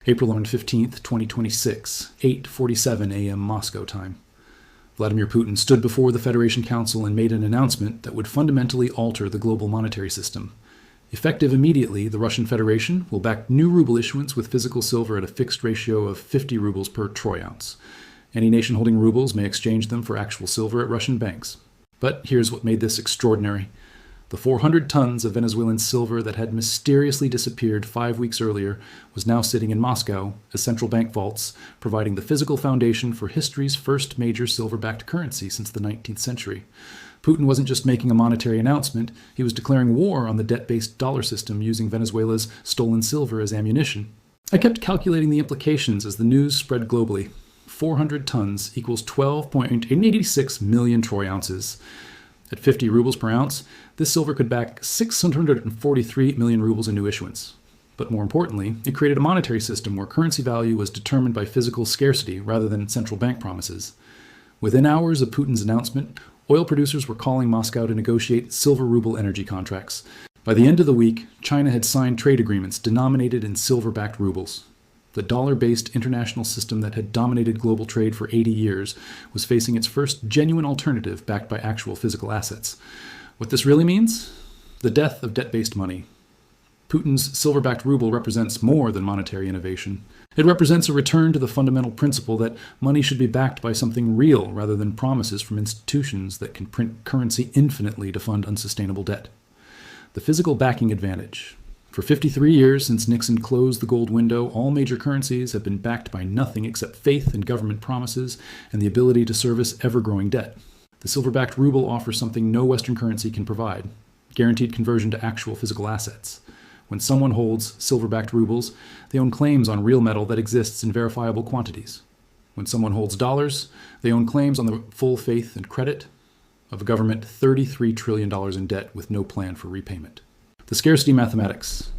April 15th, 2026, 8:47 a.m. Moscow time. Vladimir Putin stood before the Federation Council and made an announcement that would fundamentally alter the global monetary system. Effective immediately, the Russian Federation will back new ruble issuance with physical silver at a fixed ratio of 50 rubles per troy ounce. Any nation holding rubles may exchange them for actual silver at Russian banks. But here's what made this extraordinary. The 400 tons of Venezuelan silver that had mysteriously disappeared 5 weeks earlier was now sitting in Moscow as central bank vaults, providing the physical foundation for history's first major silver-backed currency since the 19th century. Putin wasn't just making a monetary announcement, he was declaring war on the debt-based dollar system using Venezuela's stolen silver as ammunition. I kept calculating the implications as the news spread globally. 400 tons equals 12.86 million troy ounces. At 50 rubles per ounce, this silver could back 643 million rubles in new issuance. But more importantly, it created a monetary system where currency value was determined by physical scarcity rather than central bank promises. Within hours of Putin's announcement, oil producers were calling Moscow to negotiate silver ruble energy contracts. By the end of the week, China had signed trade agreements denominated in silver-backed rubles. The dollar-based international system that had dominated global trade for 80 years was facing its first genuine alternative backed by actual physical assets. What this really means? The death of debt-based money. Putin's silver-backed ruble represents more than monetary innovation. It represents a return to the fundamental principle that money should be backed by something real rather than promises from institutions that can print currency infinitely to fund unsustainable debt. The physical backing advantage. For 53 years since Nixon closed the gold window, all major currencies have been backed by nothing except faith in government promises and the ability to service ever-growing debt. The silver-backed ruble offers something no Western currency can provide: guaranteed conversion to actual physical assets. When someone holds silver-backed rubles, they own claims on real metal that exists in verifiable quantities. When someone holds dollars, they own claims on the full faith and credit of a government $33 trillion in debt with no plan for repayment. The scarcity mathematics.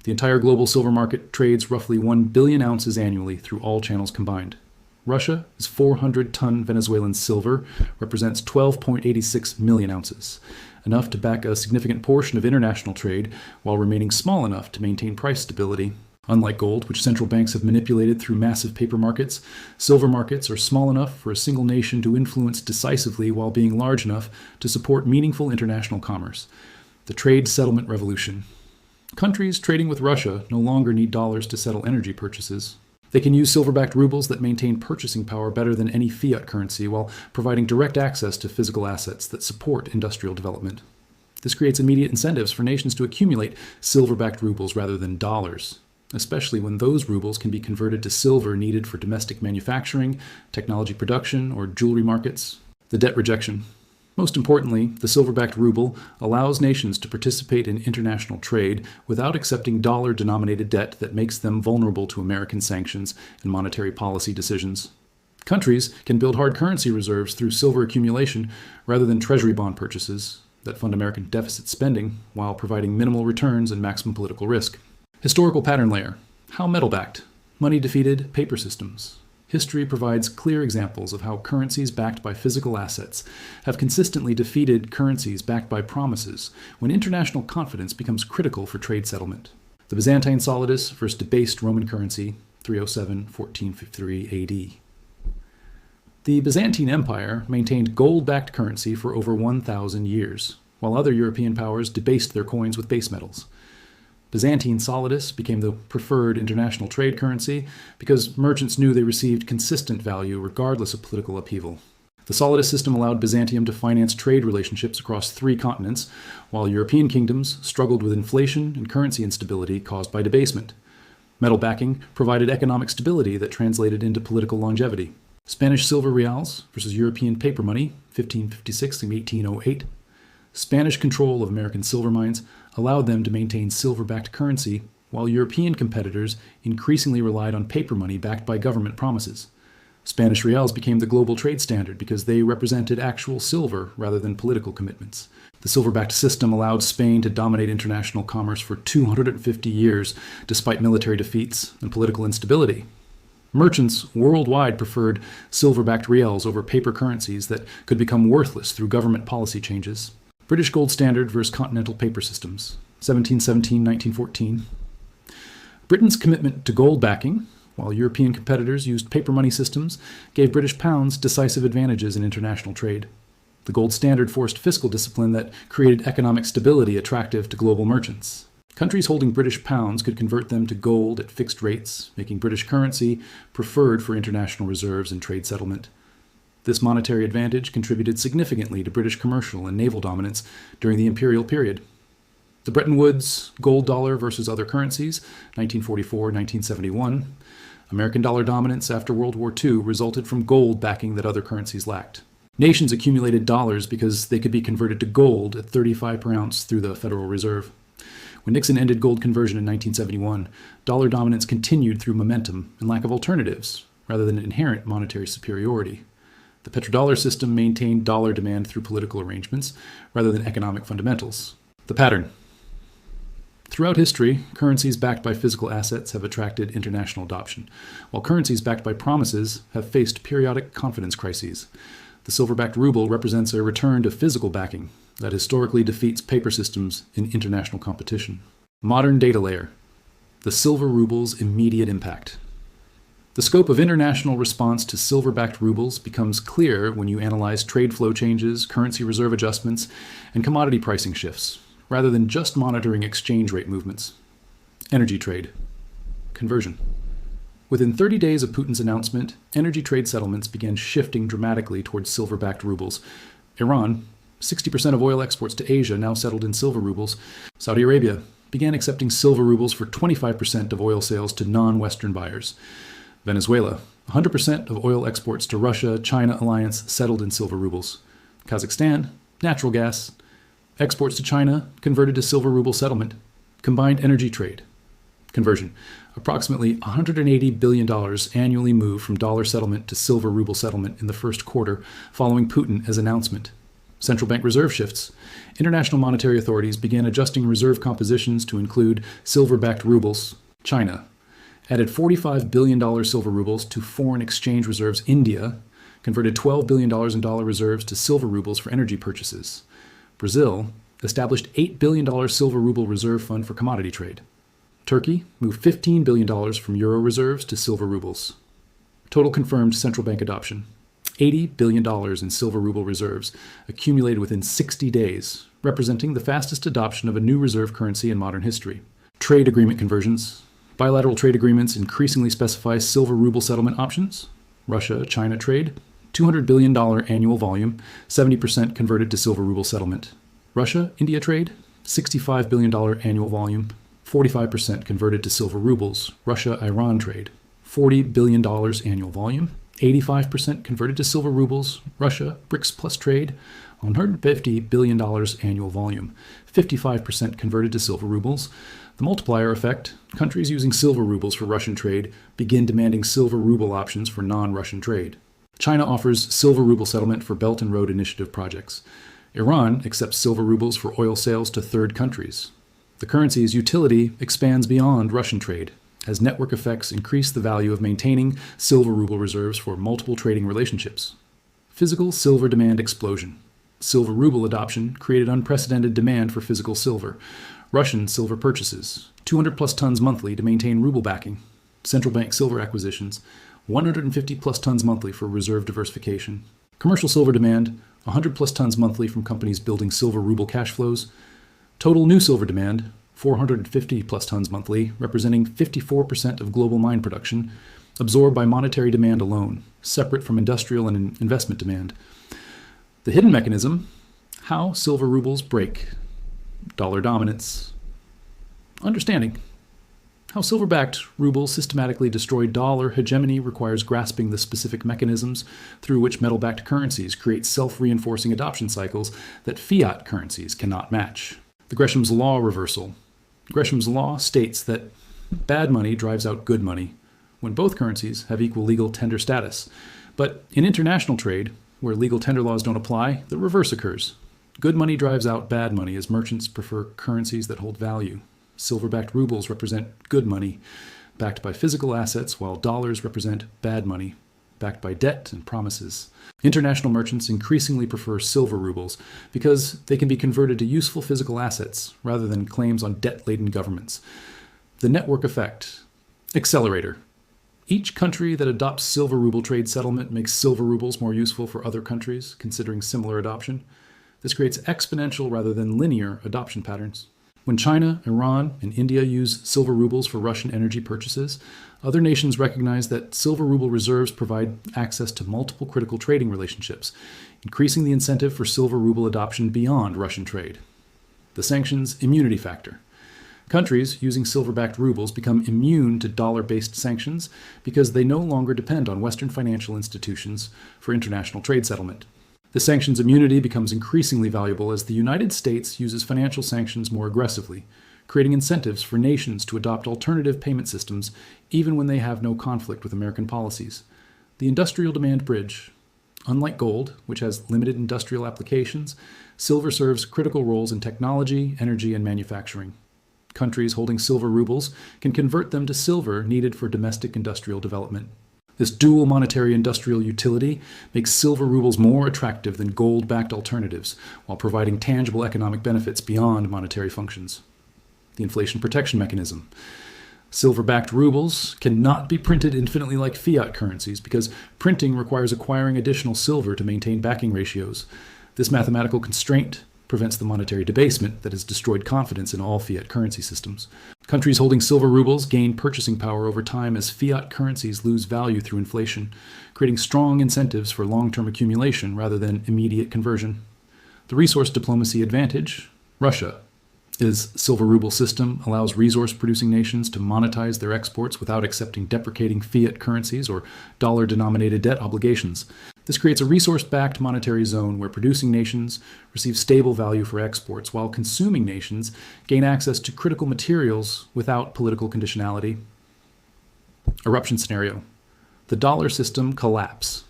The entire global silver market trades roughly 1 billion ounces annually through all channels combined. Russia's 400-ton Venezuelan silver represents 12.86 million ounces, enough to back a significant portion of international trade while remaining small enough to maintain price stability. Unlike gold, which central banks have manipulated through massive paper markets, silver markets are small enough for a single nation to influence decisively while being large enough to support meaningful international commerce. The trade settlement revolution. Countries trading with Russia no longer need dollars to settle energy purchases. They can use silver-backed rubles that maintain purchasing power better than any fiat currency while providing direct access to physical assets that support industrial development. This creates immediate incentives for nations to accumulate silver-backed rubles rather than dollars, especially when those rubles can be converted to silver needed for domestic manufacturing, technology production, or jewelry markets. The debt rejection. Most importantly, the silver-backed ruble allows nations to participate in international trade without accepting dollar-denominated debt that makes them vulnerable to American sanctions and monetary policy decisions. Countries can build hard currency reserves through silver accumulation rather than treasury bond purchases that fund American deficit spending while providing minimal returns and maximum political risk. Historical pattern layer. How metal-backed? Money defeated paper systems. History provides clear examples of how currencies backed by physical assets have consistently defeated currencies backed by promises when international confidence becomes critical for trade settlement. The Byzantine solidus versus debased Roman currency, 307-1453 AD. The Byzantine Empire maintained gold-backed currency for over 1,000 years, while other European powers debased their coins with base metals. Byzantine solidus became the preferred international trade currency because merchants knew they received consistent value regardless of political upheaval. The solidus system allowed Byzantium to finance trade relationships across 3 continents, while European kingdoms struggled with inflation and currency instability caused by debasement. Metal backing provided economic stability that translated into political longevity. Spanish silver reals versus European paper money, 1556 and 1808. Spanish control of American silver mines allowed them to maintain silver-backed currency, while European competitors increasingly relied on paper money backed by government promises. Spanish reals became the global trade standard because they represented actual silver rather than political commitments. The silver-backed system allowed Spain to dominate international commerce for 250 years, despite military defeats and political instability. Merchants worldwide preferred silver-backed reals over paper currencies that could become worthless through government policy changes. British gold standard versus continental paper systems, 1717-1914. Britain's commitment to gold backing, while European competitors used paper money systems, gave British pounds decisive advantages in international trade. The gold standard forced fiscal discipline that created economic stability attractive to global merchants. Countries holding British pounds could convert them to gold at fixed rates, making British currency preferred for international reserves and trade settlement. This monetary advantage contributed significantly to British commercial and naval dominance during the imperial period. The Bretton Woods gold dollar versus other currencies, 1944-1971, American dollar dominance after World War II resulted from gold backing that other currencies lacked. Nations accumulated dollars because they could be converted to gold at 35 per ounce through the Federal Reserve. When Nixon ended gold conversion in 1971, dollar dominance continued through momentum and lack of alternatives, rather than inherent monetary superiority. The petrodollar system maintained dollar demand through political arrangements, rather than economic fundamentals. The pattern. Throughout history, currencies backed by physical assets have attracted international adoption, while currencies backed by promises have faced periodic confidence crises. The silver-backed ruble represents a return to physical backing that historically defeats paper systems in international competition. Modern data layer. The silver ruble's immediate impact. The scope of international response to silver-backed rubles becomes clear when you analyze trade flow changes, currency reserve adjustments, and commodity pricing shifts, rather than just monitoring exchange rate movements. Energy trade. Conversion. Within 30 days of Putin's announcement, energy trade settlements began shifting dramatically towards silver-backed rubles. Iran, 60% of oil exports to Asia now settled in silver rubles. Saudi Arabia began accepting silver rubles for 25% of oil sales to non-Western buyers. Venezuela, 100% of oil exports to Russia-China alliance settled in silver rubles. Kazakhstan, natural gas, exports to China converted to silver ruble settlement. Combined energy trade. Conversion. Approximately $180 billion annually move from dollar settlement to silver ruble settlement in the first quarter following Putin as announcement. Central bank reserve shifts. International monetary authorities began adjusting reserve compositions to include silver-backed rubles. China added $45 billion silver rubles to foreign exchange reserves. India converted $12 billion in dollar reserves to silver rubles for energy purchases. Brazil established $8 billion silver ruble reserve fund for commodity trade. Turkey moved $15 billion from euro reserves to silver rubles. Total confirmed central bank adoption. $80 billion in silver ruble reserves accumulated within 60 days, representing the fastest adoption of a new reserve currency in modern history. Trade agreement conversions. Bilateral trade agreements increasingly specify silver ruble settlement options. Russia-China trade. $200 billion annual volume, 70% converted to silver ruble settlement. Russia-India trade. $65 billion annual volume, 45% converted to silver rubles. Russia-Iran trade. $40 billion annual volume, 85% converted to silver rubles. Russia, BRICS plus trade, $150 billion annual volume, 55% converted to silver rubles. The multiplier effect, countries using silver rubles for Russian trade begin demanding silver ruble options for non-Russian trade. China offers silver ruble settlement for Belt and Road Initiative projects. Iran accepts silver rubles for oil sales to third countries. The currency's utility expands beyond Russian trade, as network effects increase the value of maintaining silver ruble reserves for multiple trading relationships. Physical silver demand explosion. Silver ruble adoption created unprecedented demand for physical silver. Russian silver purchases, 200 plus tons monthly to maintain ruble backing. Central bank silver acquisitions, 150 plus tons monthly for reserve diversification. Commercial silver demand, 100 plus tons monthly from companies building silver ruble cash flows. Total new silver demand, 450 plus tons monthly, representing 54% of global mine production, absorbed by monetary demand alone, separate from industrial and investment demand. The hidden mechanism, how silver rubles break. Dollar dominance. Understanding. How silver-backed rubles systematically destroy dollar hegemony requires grasping the specific mechanisms through which metal-backed currencies create self-reinforcing adoption cycles that fiat currencies cannot match. The Gresham's Law reversal. Gresham's Law states that bad money drives out good money when both currencies have equal legal tender status. But in international trade, where legal tender laws don't apply, the reverse occurs. Good money drives out bad money as merchants prefer currencies that hold value. Silver-backed rubles represent good money, backed by physical assets, while dollars represent bad money, backed by debt and promises. International merchants increasingly prefer silver rubles because they can be converted to useful physical assets rather than claims on debt-laden governments. The network effect. Accelerator. Each country that adopts silver ruble trade settlement makes silver rubles more useful for other countries considering similar adoption. This creates exponential rather than linear adoption patterns. When China, Iran, and India use silver rubles for Russian energy purchases, other nations recognize that silver ruble reserves provide access to multiple critical trading relationships, increasing the incentive for silver ruble adoption beyond Russian trade. The sanctions immunity factor. Countries using silver-backed rubles become immune to dollar-based sanctions because they no longer depend on Western financial institutions for international trade settlement. The sanctions immunity becomes increasingly valuable as the United States uses financial sanctions more aggressively, creating incentives for nations to adopt alternative payment systems even when they have no conflict with American policies. The industrial demand bridge. Unlike gold, which has limited industrial applications, silver serves critical roles in technology, energy, and manufacturing. Countries holding silver rubles can convert them to silver needed for domestic industrial development. This dual monetary industrial utility makes silver rubles more attractive than gold-backed alternatives while providing tangible economic benefits beyond monetary functions. The inflation protection mechanism. Silver-backed rubles cannot be printed infinitely like fiat currencies because printing requires acquiring additional silver to maintain backing ratios. This mathematical constraint prevents the monetary debasement that has destroyed confidence in all fiat currency systems. Countries holding silver rubles gain purchasing power over time as fiat currencies lose value through inflation, creating strong incentives for long-term accumulation rather than immediate conversion. The resource diplomacy advantage. Russia. Its silver ruble system allows resource-producing nations to monetize their exports without accepting deprecating fiat currencies or dollar-denominated debt obligations. This creates a resource-backed monetary zone where producing nations receive stable value for exports, while consuming nations gain access to critical materials without political conditionality. Eruption scenario. The dollar system collapse.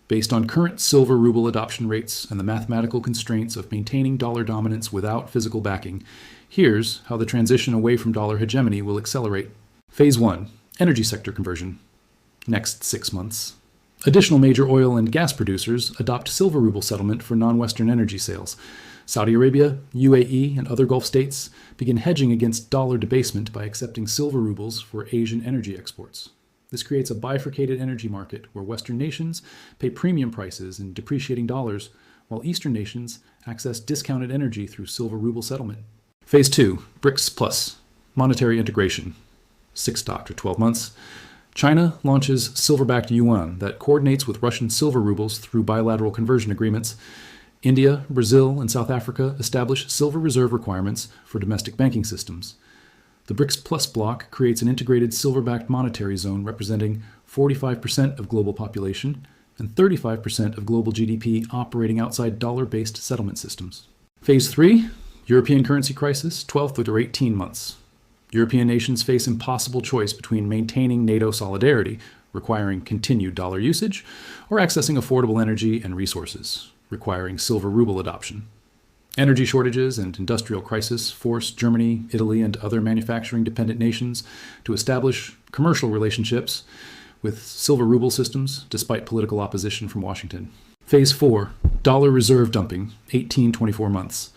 Based on current silver ruble adoption rates and the mathematical constraints of maintaining dollar dominance without physical backing, here's how the transition away from dollar hegemony will accelerate. Phase 1. Energy sector conversion. Next 6 months. Additional major oil and gas producers adopt silver ruble settlement for non-Western energy sales. Saudi Arabia, UAE, and other Gulf states begin hedging against dollar debasement by accepting silver rubles for Asian energy exports. This creates a bifurcated energy market where Western nations pay premium prices in depreciating dollars, while Eastern nations access discounted energy through silver ruble settlement. Phase 2, BRICS Plus, monetary integration. 6 to 12 months. China launches silver-backed yuan that coordinates with Russian silver rubles through bilateral conversion agreements. India, Brazil, and South Africa establish silver reserve requirements for domestic banking systems. The BRICS Plus bloc creates an integrated silver-backed monetary zone representing 45% of global population and 35% of global GDP operating outside dollar-based settlement systems. Phase 3, European currency crisis, 12 to 18 months. European nations face impossible choice between maintaining NATO solidarity, requiring continued dollar usage, or accessing affordable energy and resources, requiring silver ruble adoption. Energy shortages and industrial crisis force Germany, Italy, and other manufacturing-dependent nations to establish commercial relationships with silver ruble systems, despite political opposition from Washington. Phase 4, dollar reserve dumping, 18-24 months.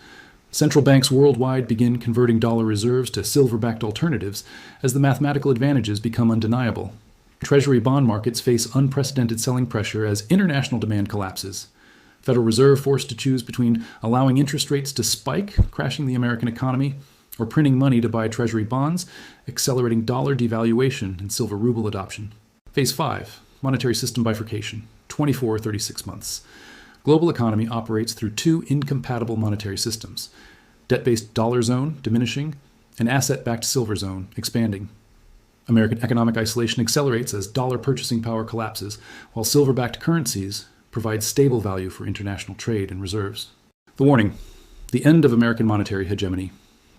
Central banks worldwide begin converting dollar reserves to silver-backed alternatives as the mathematical advantages become undeniable. Treasury bond markets face unprecedented selling pressure as international demand collapses. Federal Reserve forced to choose between allowing interest rates to spike, crashing the American economy, or printing money to buy Treasury bonds, accelerating dollar devaluation and silver ruble adoption. Phase 5, monetary system bifurcation, 24-36 months. Global economy operates through 2 incompatible monetary systems: debt-based dollar zone diminishing and asset-backed silver zone expanding. American economic isolation accelerates as dollar purchasing power collapses, while silver-backed currencies provide stable value for international trade and reserves. The warning: the end of American monetary hegemony.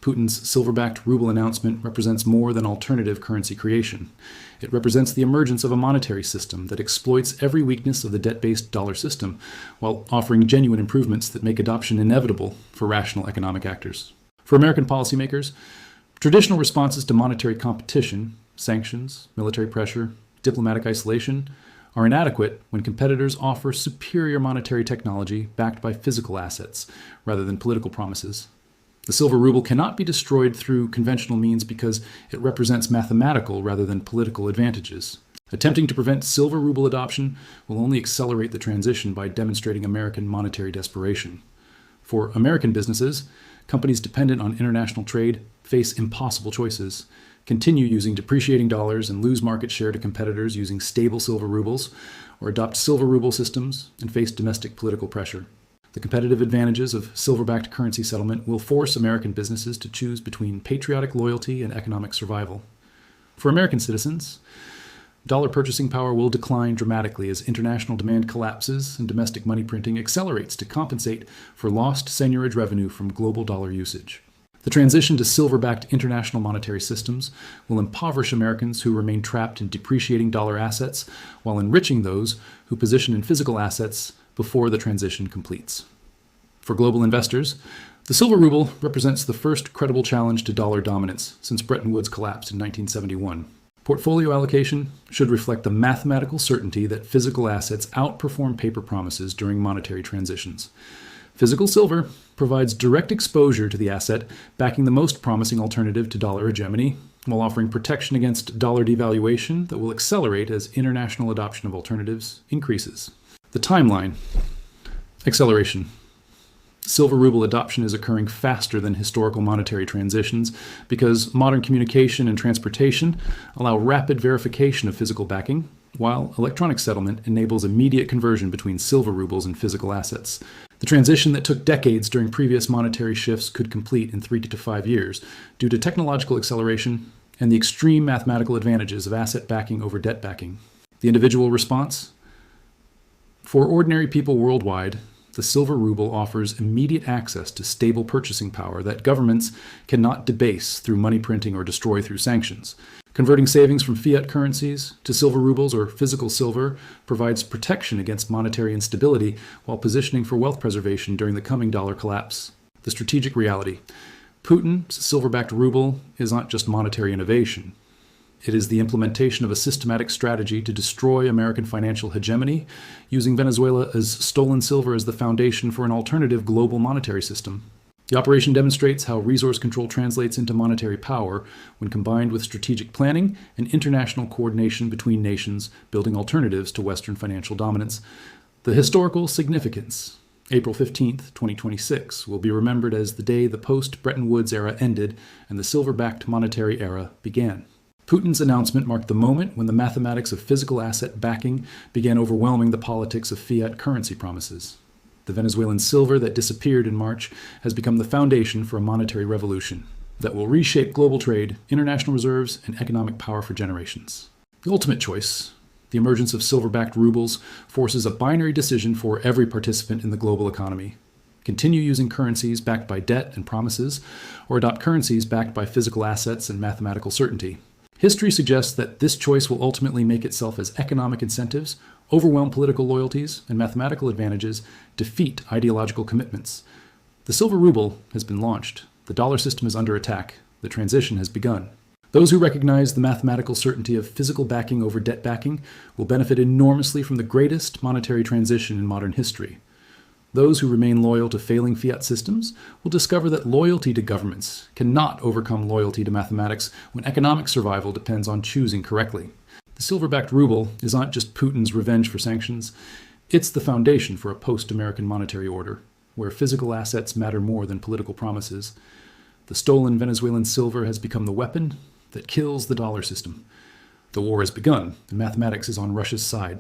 Putin's silver-backed ruble announcement represents more than alternative currency creation. It represents the emergence of a monetary system that exploits every weakness of the debt-based dollar system, while offering genuine improvements that make adoption inevitable for rational economic actors. For American policymakers, traditional responses to monetary competition, sanctions, military pressure, diplomatic isolation, are inadequate when competitors offer superior monetary technology backed by physical assets rather than political promises. The silver ruble cannot be destroyed through conventional means because it represents mathematical rather than political advantages. Attempting to prevent silver ruble adoption will only accelerate the transition by demonstrating American monetary desperation. For American businesses, companies dependent on international trade face impossible choices: continue using depreciating dollars and lose market share to competitors using stable silver rubles, or adopt silver ruble systems and face domestic political pressure. The competitive advantages of silver-backed currency settlement will force American businesses to choose between patriotic loyalty and economic survival. For American citizens, dollar purchasing power will decline dramatically as international demand collapses and domestic money printing accelerates to compensate for lost seigniorage revenue from global dollar usage. The transition to silver-backed international monetary systems will impoverish Americans who remain trapped in depreciating dollar assets while enriching those who position in physical assets before the transition completes. For global investors, the silver ruble represents the first credible challenge to dollar dominance since Bretton Woods collapsed in 1971. Portfolio allocation should reflect the mathematical certainty that physical assets outperform paper promises during monetary transitions. Physical silver provides direct exposure to the asset, backing the most promising alternative to dollar hegemony, while offering protection against dollar devaluation that will accelerate as international adoption of alternatives increases. The timeline. Acceleration. Silver ruble adoption is occurring faster than historical monetary transitions because modern communication and transportation allow rapid verification of physical backing, while electronic settlement enables immediate conversion between silver rubles and physical assets. The transition that took decades during previous monetary shifts could complete in 3 to 5 years due to technological acceleration and the extreme mathematical advantages of asset backing over debt backing. The individual response? For ordinary people worldwide, the silver ruble offers immediate access to stable purchasing power that governments cannot debase through money printing or destroy through sanctions. Converting savings from fiat currencies to silver rubles or physical silver provides protection against monetary instability while positioning for wealth preservation during the coming dollar collapse. The strategic reality. Putin's silver-backed ruble is not just monetary innovation. It is the implementation of a systematic strategy to destroy American financial hegemony, using Venezuela as stolen silver as the foundation for an alternative global monetary system. The operation demonstrates how resource control translates into monetary power when combined with strategic planning and international coordination between nations, building alternatives to Western financial dominance. The historical significance. April 15, 2026, will be remembered as the day the post-Bretton Woods era ended and the silver-backed monetary era began. Putin's announcement marked the moment when the mathematics of physical asset backing began overwhelming the politics of fiat currency promises. The Venezuelan silver that disappeared in March has become the foundation for a monetary revolution that will reshape global trade, international reserves, and economic power for generations. The ultimate choice, the emergence of silver-backed rubles, forces a binary decision for every participant in the global economy. Continue using currencies backed by debt and promises, or adopt currencies backed by physical assets and mathematical certainty. History suggests that this choice will ultimately make itself as economic incentives, overwhelm political loyalties, and mathematical advantages defeat ideological commitments. The silver ruble has been launched. The dollar system is under attack. The transition has begun. Those who recognize the mathematical certainty of physical backing over debt backing will benefit enormously from the greatest monetary transition in modern history. Those who remain loyal to failing fiat systems will discover that loyalty to governments cannot overcome loyalty to mathematics when economic survival depends on choosing correctly. The silver-backed ruble is not just Putin's revenge for sanctions, it's the foundation for a post-American monetary order, where physical assets matter more than political promises. The stolen Venezuelan silver has become the weapon that kills the dollar system. The war has begun, and mathematics is on Russia's side.